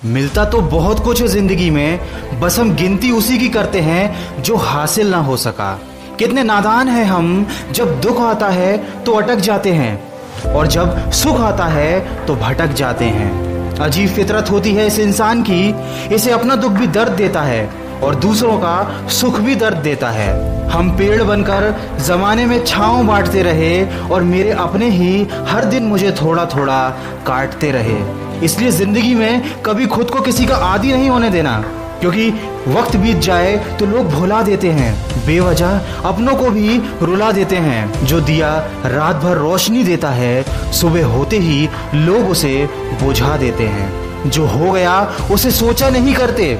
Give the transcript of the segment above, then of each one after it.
मिलता तो बहुत कुछ है जिंदगी में, बस हम गिनती उसी की करते हैं जो हासिल ना हो सका। कितने नादान हैं हम, जब दुख आता है तो अटक जाते हैं और जब सुख आता है तो भटक जाते हैं। अजीब फितरत होती है इस इंसान की, इसे अपना दुख भी दर्द देता है और दूसरों का सुख भी दर्द देता है। हम पेड़ बनकर जमाने में छांव बांटते रहे और मेरे अपने ही हर दिन मुझे थोड़ा थोड़ा काटते रहे। इसलिए जिंदगी में कभी खुद को किसी का आदी नहीं होने देना, क्योंकि वक्त बीत जाए तो लोग भुला देते हैं, बेवजह अपनों को भी रुला देते हैं। जो दिया रात भर रोशनी देता है, सुबह होते ही लोग उसे बुझा देते हैं। जो हो गया उसे सोचा नहीं करते,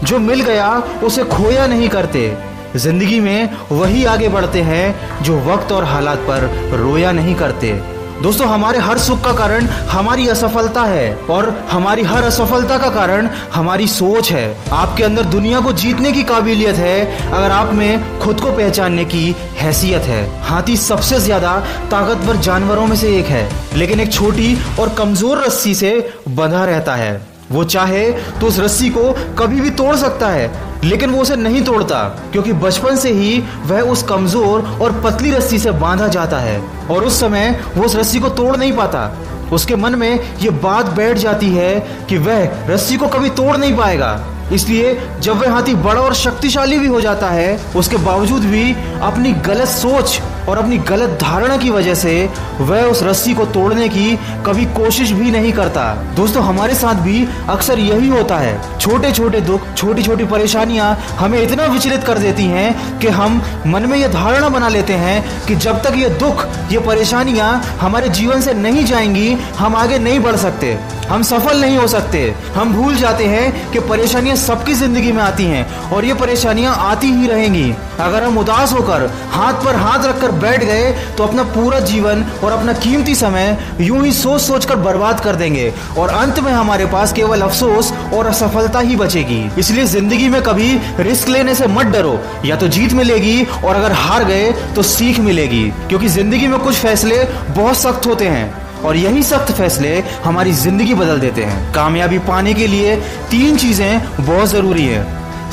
जो मिल गया उसे खोया नहीं करते। जिंदगी में वही आगे बढ़ते हैं जो वक्त और हालात पर रोया नहीं करते। दोस्तों, हमारे हर सुख का कारण हमारी असफलता है और हमारी हर असफलता का कारण हमारी सोच है। आपके अंदर दुनिया को जीतने की काबिलियत है अगर आप में खुद को पहचानने की हैसियत है। हाथी सबसे ज्यादा ताकतवर जानवरों में से एक है, लेकिन एक छोटी और कमजोर रस्सी से बंधा रहता है। वो चाहे तो उस रस्सी को कभी भी तोड़ सकता है, लेकिन वो उसे नहीं तोड़ता, क्योंकि बचपन से ही वह उस कमजोर और पतली रस्सी से बांधा जाता है और उस समय वो उस रस्सी को तोड़ नहीं पाता। उसके मन में ये बात बैठ जाती है कि वह रस्सी को कभी तोड़ नहीं पाएगा। इसलिए जब वह हाथी बड़ा और शक्तिशाली भी हो जाता है, उसके बावजूद भी अपनी गलत सोच और अपनी गलत धारणा की वजह से वह उस रस्सी को तोड़ने की कभी कोशिश भी नहीं करता। दोस्तों, हमारे साथ भी अक्सर यही होता है। छोटे छोटे दुख, छोटी छोटी परेशानियां हमें इतना विचलित कर देती हैं कि हम मन में यह धारणा बना लेते हैं कि जब तक ये दुख, ये परेशानियां हमारे जीवन से नहीं जाएंगी, हम आगे नहीं बढ़ सकते, हम सफल नहीं हो सकते। हम भूल जाते हैं कि परेशानियां सबकी जिंदगी में आती हैं और ये परेशानियां आती ही रहेंगी। अगर हम उदास होकर हाथ पर हाथ रखकर बैठ गए तो अपना पूरा जीवन और अपना कीमती समय यूं ही सोच सोच कर बर्बाद कर देंगे और अंत में हमारे पास केवल अफसोस और असफलता ही बचेगी। इसलिए जिंदगी में कभी रिस्क लेने से मत डरो, या तो जीत मिलेगी और अगर हार गए तो सीख मिलेगी, क्योंकि जिंदगी में कुछ फैसले बहुत सख्त होते हैं और यही सख्त फैसले हमारी जिंदगी बदल देते हैं। कामयाबी पाने के लिए 3 चीजें बहुत जरूरी है: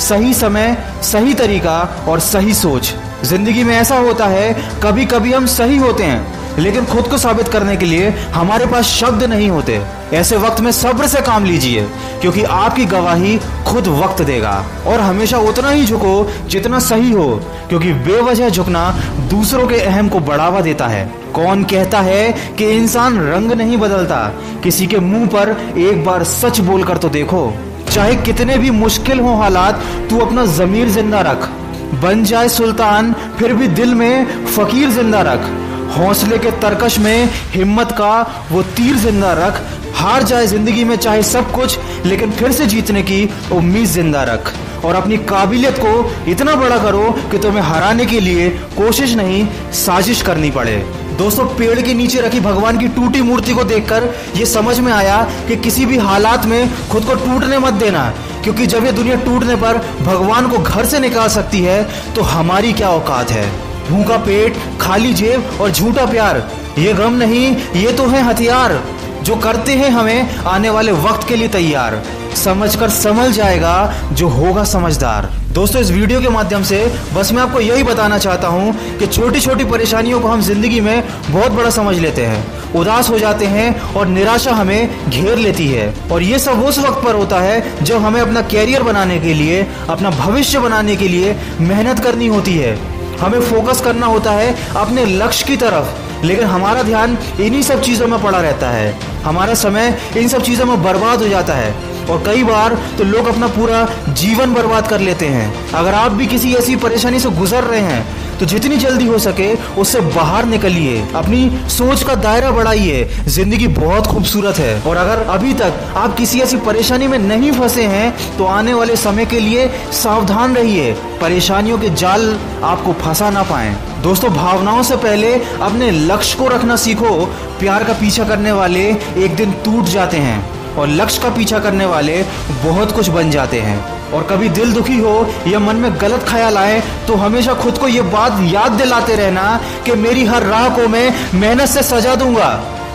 सही समय, सही तरीका और सही सोच। जिंदगी में ऐसा होता है, कभी कभी हम सही होते हैं लेकिन खुद को साबित करने के लिए हमारे पास शब्द नहीं होते। ऐसे वक्त में सब्र से काम लीजिए, क्योंकि आपकी गवाही खुद वक्त देगा। और हमेशा उतना ही झुको जितना सही हो, क्योंकि बेवजह झुकना दूसरों के अहम को बढ़ावा देता है। कौन कहता है कि इंसान रंग नहीं बदलता? किसी के मुंह पर एक बार सच बोलकर तो देखो। चाहे कितने भी मुश्किल हो हालात, तू अपना जमीर जिंदा रख। बन जाए सुल्तान फिर भी दिल में फकीर जिंदा रख। हौसले के तरकश में हिम्मत का वो तीर जिंदा रख। हार जाए जिंदगी में चाहे सब कुछ, लेकिन फिर से जीतने की उम्मीद जिंदा रख। और अपनी काबिलियत को इतना बड़ा करो कि तुम्हें हराने के लिए कोशिश नहीं, साजिश करनी पड़े। दोस्तों, पेड़ के नीचे रखी भगवान की टूटी मूर्ति को देखकर ये समझ में आया कि किसी भी हालात में खुद को टूटने मत देना, क्योंकि जब ये दुनिया टूटने पर भगवान को घर से निकाल सकती है तो हमारी क्या औकात है। भूखा पेट, खाली जेब और झूठा प्यार, ये गम नहीं, ये तो है हथियार जो करते हैं हमें आने वाले वक्त के लिए तैयार। समझकर संभल जाएगा जो होगा समझदार। दोस्तों, इस वीडियो के माध्यम से बस मैं आपको यही बताना चाहता हूँ कि छोटी छोटी परेशानियों को हम जिंदगी में बहुत बड़ा समझ लेते हैं, उदास हो जाते हैं और निराशा हमें घेर लेती है। और ये सब उस वक्त पर होता है जब हमें अपना कैरियर बनाने के लिए, अपना भविष्य बनाने के लिए मेहनत करनी होती है। हमें फोकस करना होता है अपने लक्ष्य की तरफ, लेकिन हमारा ध्यान इन्हीं सब चीजों में पड़ा रहता है। हमारा समय इन सब चीजों में बर्बाद हो जाता है और कई बार तो लोग अपना पूरा जीवन बर्बाद कर लेते हैं। अगर आप भी किसी ऐसी परेशानी से गुजर रहे हैं तो जितनी जल्दी हो सके उससे बाहर निकलिए, अपनी सोच का दायरा बढ़ाइए। जिंदगी बहुत खूबसूरत है और अगर अभी तक आप किसी ऐसी परेशानी में नहीं फंसे हैं तो आने वाले समय के लिए सावधान रहिए, परेशानियों के जाल आपको फंसा ना पाएं। दोस्तों, भावनाओं से पहले अपने लक्ष्य को रखना सीखो। प्यार का पीछा करने वाले एक दिन टूट जाते हैं और लक्ष्य का पीछा करने वाले बहुत कुछ बन जाते हैं। और कभी दिल दुखी हो या मन में गलत ख्याल आए तो हमेशा खुद को ये बात याद दिलाते रहना कि मेरी हर राह को मैं मेहनत से सजा दूंगा।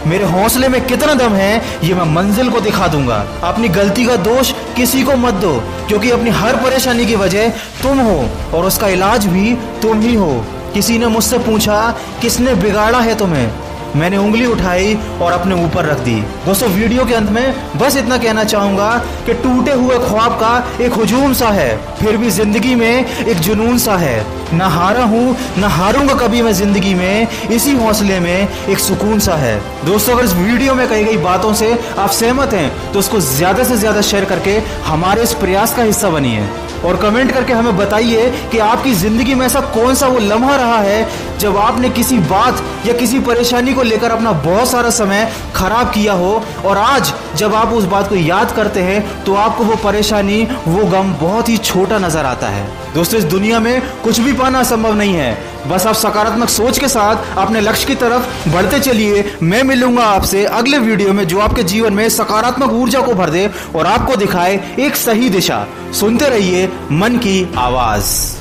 मेरे हौसले में कितना दम है ये मैं मंजिल को दिखा दूंगा। अपनी गलती का दोष किसी को मत दो, क्योंकि अपनी हर परेशानी की वजह तुम हो और उसका इलाज भी तुम ही हो। किसी ने मुझसे पूछा किसने बिगाड़ा है तुम्हें, मैंने उंगली उठाई और अपने ऊपर रख दी। दोस्तों, वीडियो के अंत में बस इतना कहना चाहूंगा कि टूटे हुए ख्वाब का एक हुजूम सा है, फिर भी जिंदगी में एक जुनून सा है। ना हारा हूं ना हारूंगा कभी मैं जिंदगी में, इसी हौसले में एक सुकून सा है। दोस्तों, अगर इस वीडियो में कही गई बातों से आप सहमत हैं तो उसको ज्यादा से ज्यादा शेयर करके हमारे इस प्रयास का हिस्सा बनिए और कमेंट करके हमें बताइए कि आपकी जिंदगी में ऐसा कौन सा वो लम्हा रहा है जब आपने किसी बात या किसी परेशानी को लेकर अपना बहुत सारा समय खराब किया हो और आज जब आप उस बात को याद करते हैं तो आपको वो परेशानी, वो गम बहुत ही छोटा नजर आता है। दोस्तों, इस दुनिया में कुछ भी पाना संभव नहीं है, बस आप सकारात्मक सोच के साथ अपने लक्ष्य की तरफ बढ़ते चलिए। मैं मिलूंगा आपसे अगले वीडियो में जो आपके जीवन में सकारात्मक ऊर्जा को भर दे और आपको दिखाए एक सही दिशा। सुनते रहिए मन की आवाज।